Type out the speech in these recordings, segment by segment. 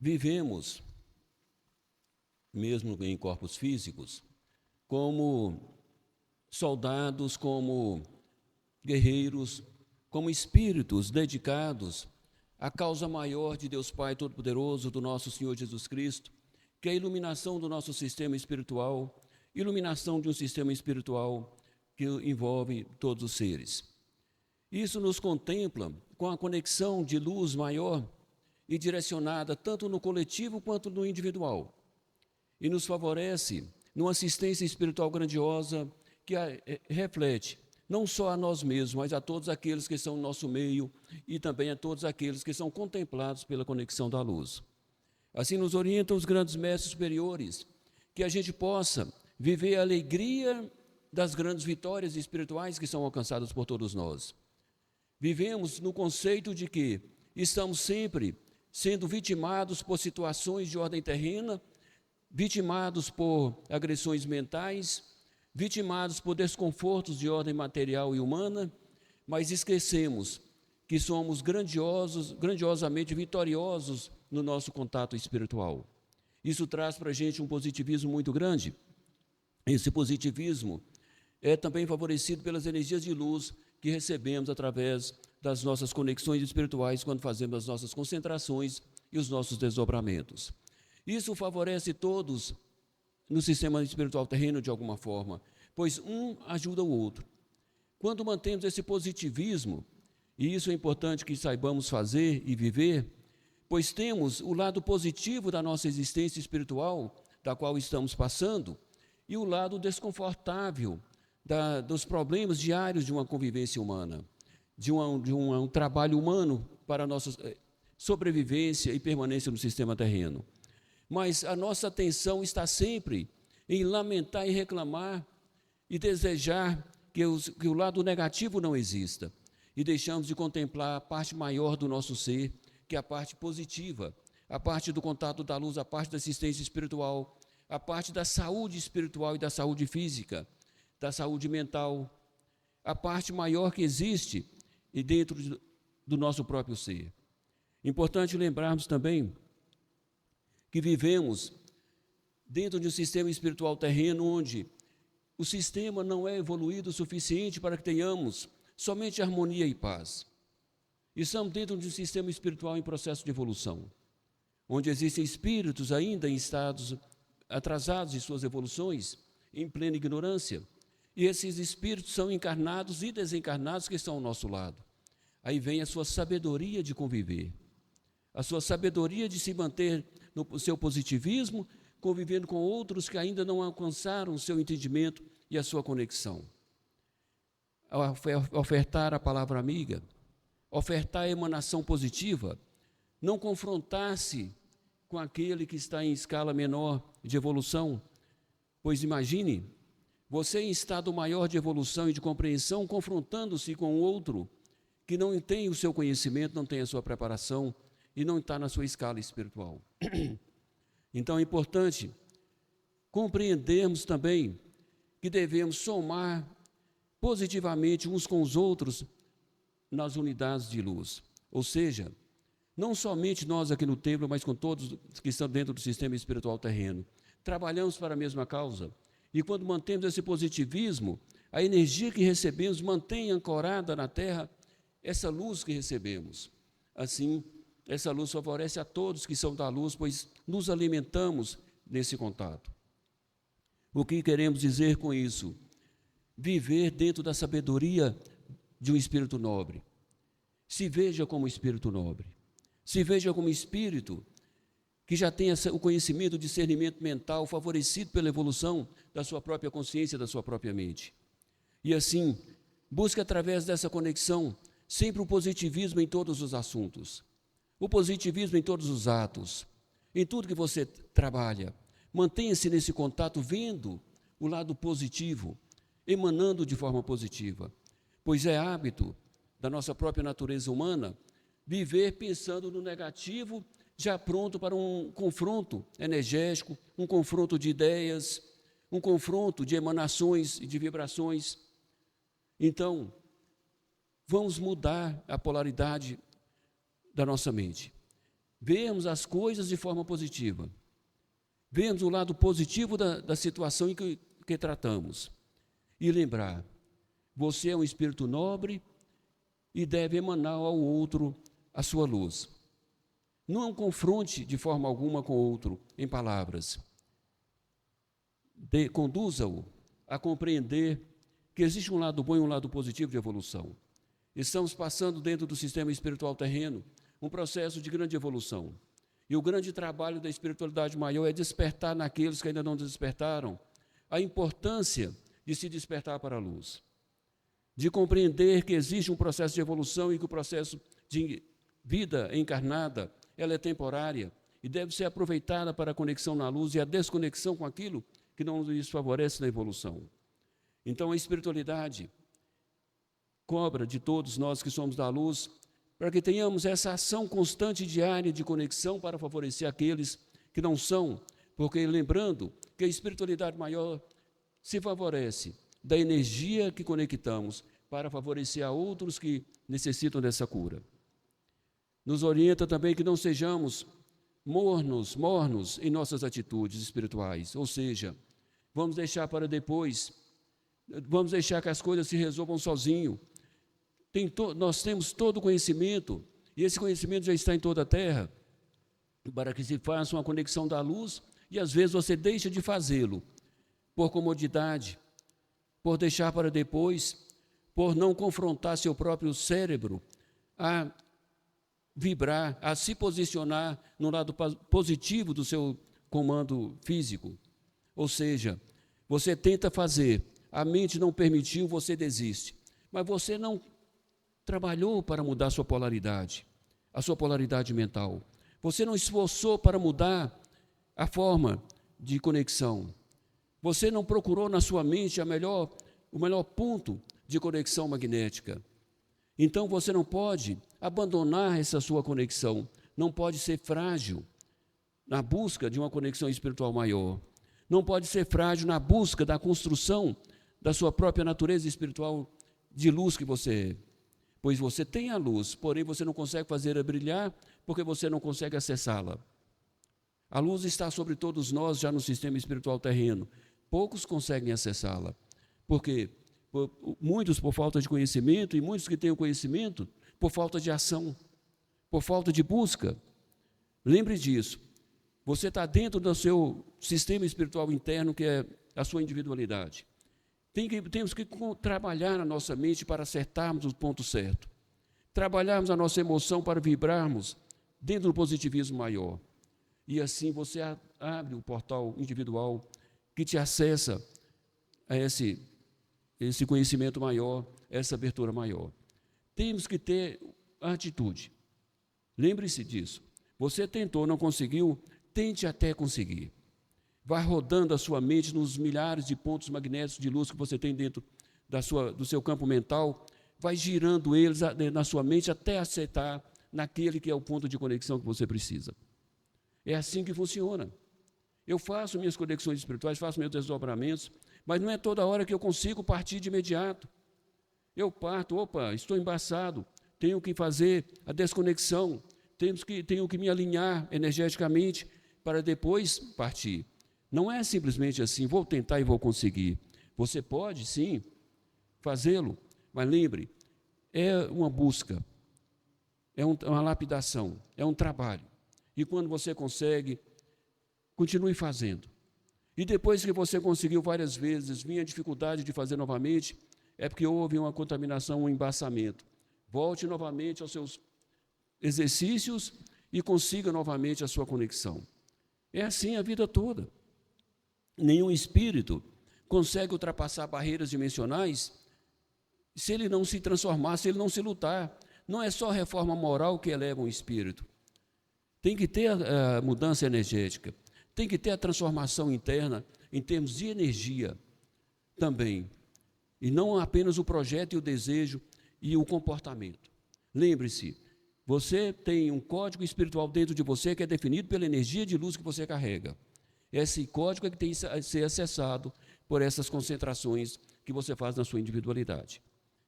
Vivemos, mesmo em corpos físicos, como soldados, como guerreiros, como espíritos dedicados à causa maior de Deus Pai Todo-Poderoso, do nosso Senhor Jesus Cristo, que é a iluminação do nosso sistema espiritual, iluminação de um sistema espiritual que envolve todos os seres. Isso nos contempla com a conexão de luz maior e direcionada tanto no coletivo quanto no individual, e nos favorece numa assistência espiritual grandiosa que reflete não só a nós mesmos, mas a todos aqueles que são no nosso meio e também a todos aqueles que são contemplados pela conexão da luz. Assim nos orientam os grandes mestres superiores, que a gente possa viver a alegria das grandes vitórias espirituais que são alcançadas por todos nós. Vivemos no conceito de que estamos sempre sendo vitimados por situações de ordem terrena, vitimados por agressões mentais, vitimados por desconfortos de ordem material e humana, mas esquecemos que somos grandiosamente vitoriosos no nosso contato espiritual. Isso traz para a gente um positivismo muito grande. Esse positivismo é também favorecido pelas energias de luz que recebemos através das nossas conexões espirituais quando fazemos as nossas concentrações e os nossos desdobramentos. Isso favorece todos no sistema espiritual terreno de alguma forma, pois um ajuda o outro. Quando mantemos esse positivismo, e isso é importante que saibamos fazer e viver, pois temos o lado positivo da nossa existência espiritual, da qual estamos passando, e o lado desconfortável dos problemas diários de uma convivência humana, de um trabalho humano para a nossa sobrevivência e permanência no sistema terreno. Mas a nossa atenção está sempre em lamentar e reclamar e desejar que o lado negativo não exista. E deixamos de contemplar a parte maior do nosso ser, que é a parte positiva, a parte do contato da luz, a parte da assistência espiritual, a parte da saúde espiritual e da saúde física, da saúde mental, a parte maior que existe e dentro do nosso próprio ser. Importante lembrarmos também que vivemos dentro de um sistema espiritual terreno onde o sistema não é evoluído o suficiente para que tenhamos somente harmonia e paz. Estamos dentro de um sistema espiritual em processo de evolução, onde existem espíritos ainda em estados atrasados de suas evoluções, em plena ignorância, e esses espíritos são encarnados e desencarnados que estão ao nosso lado. Aí vem a sua sabedoria de conviver, a sua sabedoria de se manter no seu positivismo, convivendo com outros que ainda não alcançaram o seu entendimento e a sua conexão. Ofertar a palavra amiga, ofertar a emanação positiva, não confrontar-se com aquele que está em escala menor de evolução, pois imagine, você em estado maior de evolução e de compreensão, confrontando-se com o outro que não tem o seu conhecimento, não tem a sua preparação e não está na sua escala espiritual. Então é importante compreendermos também que devemos somar positivamente uns com os outros nas unidades de luz. Ou seja, não somente nós aqui no templo, mas com todos que estão dentro do sistema espiritual terreno. Trabalhamos para a mesma causa. E quando mantemos esse positivismo, a energia que recebemos mantém ancorada na Terra essa luz que recebemos. Assim, essa luz favorece a todos que são da luz, pois nos alimentamos nesse contato. O que queremos dizer com isso? Viver dentro da sabedoria de um espírito nobre. Se veja como espírito nobre. Se veja como espírito que já tem o conhecimento, o discernimento mental favorecido pela evolução da sua própria consciência, da sua própria mente. E assim, busque através dessa conexão sempre o positivismo em todos os assuntos, o positivismo em todos os atos, em tudo que você trabalha. Mantenha-se nesse contato, vendo o lado positivo, emanando de forma positiva, pois é hábito da nossa própria natureza humana viver pensando no negativo, já pronto para um confronto energético, um confronto de ideias, um confronto de emanações e de vibrações. Então, vamos mudar a polaridade da nossa mente. vermos as coisas de forma positiva, vermos o lado positivo da situação em que tratamos, e lembrar, você é um espírito nobre e deve emanar ao outro a sua luz. Não confronte de forma alguma com o outro em palavras. Conduza-o a compreender que existe um lado bom e um lado positivo de evolução. Estamos passando dentro do sistema espiritual terreno um processo de grande evolução. E o grande trabalho da espiritualidade maior é despertar naqueles que ainda não despertaram a importância de se despertar para a luz, de compreender que existe um processo de evolução e que o processo de vida encarnada ela é temporária e deve ser aproveitada para a conexão na luz e a desconexão com aquilo que não nos favorece na evolução. Então, a espiritualidade cobra de todos nós que somos da luz para que tenhamos essa ação constante diária de conexão para favorecer aqueles que não são, porque lembrando que a espiritualidade maior se favorece da energia que conectamos para favorecer a outros que necessitam dessa cura. Nos orienta também que não sejamos mornos em nossas atitudes espirituais, ou seja, vamos deixar para depois, vamos deixar que as coisas se resolvam sozinho. Nós temos todo o conhecimento, e esse conhecimento já está em toda a terra, para que se faça uma conexão da luz, e às vezes você deixa de fazê-lo, por comodidade, por deixar para depois, por não confrontar seu próprio cérebro a vibrar, a se posicionar no lado positivo do seu comando físico. Ou seja, você tenta fazer, a mente não permitiu, você desiste. Mas você não trabalhou para mudar a sua polaridade mental. Você não esforçou para mudar a forma de conexão. Você não procurou na sua mente o melhor ponto de conexão magnética. Então você não pode abandonar essa sua conexão, não pode ser frágil na busca de uma conexão espiritual maior, não pode ser frágil na busca da construção da sua própria natureza espiritual de luz que você é. Pois você tem a luz, porém você não consegue fazê-la brilhar porque você não consegue acessá-la. A luz está sobre todos nós já no sistema espiritual terreno. Poucos conseguem acessá-la. Por quê? Muitos por falta de conhecimento e muitos que têm o conhecimento por falta de ação, por falta de busca. Lembre disso. Você está dentro do seu sistema espiritual interno, que é a sua individualidade. Temos que trabalhar a nossa mente para acertarmos o ponto certo. Trabalharmos a nossa emoção para vibrarmos dentro do positivismo maior. E assim você abre o portal individual que te acessa a esse conhecimento maior, essa abertura maior. Temos que ter a atitude. Lembre-se disso. Você tentou, não conseguiu, tente até conseguir. Vá rodando a sua mente nos milhares de pontos magnéticos de luz que você tem dentro do seu campo mental, vai girando eles na sua mente até acertar naquele que é o ponto de conexão que você precisa. É assim que funciona. Eu faço minhas conexões espirituais, faço meus desdobramentos, mas não é toda hora que eu consigo partir de imediato. Eu parto, estou embaçado, tenho que fazer a desconexão, tenho que me alinhar energeticamente para depois partir. Não é simplesmente assim, vou tentar e vou conseguir. Você pode, sim, fazê-lo, mas lembre, é uma busca, é uma lapidação, é um trabalho. E quando você consegue, continue fazendo. E depois que você conseguiu várias vezes, vinha a dificuldade de fazer novamente, é porque houve uma contaminação, um embaçamento. Volte novamente aos seus exercícios e consiga novamente a sua conexão. É assim a vida toda. Nenhum espírito consegue ultrapassar barreiras dimensionais se ele não se transformar, se ele não se lutar. Não é só a reforma moral que eleva um espírito. Tem que ter a mudança energética, tem que ter a transformação interna em termos de energia também. E não apenas o projeto e o desejo e o comportamento. Lembre-se, você tem um código espiritual dentro de você que é definido pela energia de luz que você carrega. Esse código é que tem que ser acessado por essas concentrações que você faz na sua individualidade.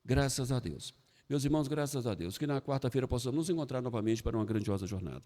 Graças a Deus. Meus irmãos, graças a Deus, que na quarta-feira possamos nos encontrar novamente para uma grandiosa jornada.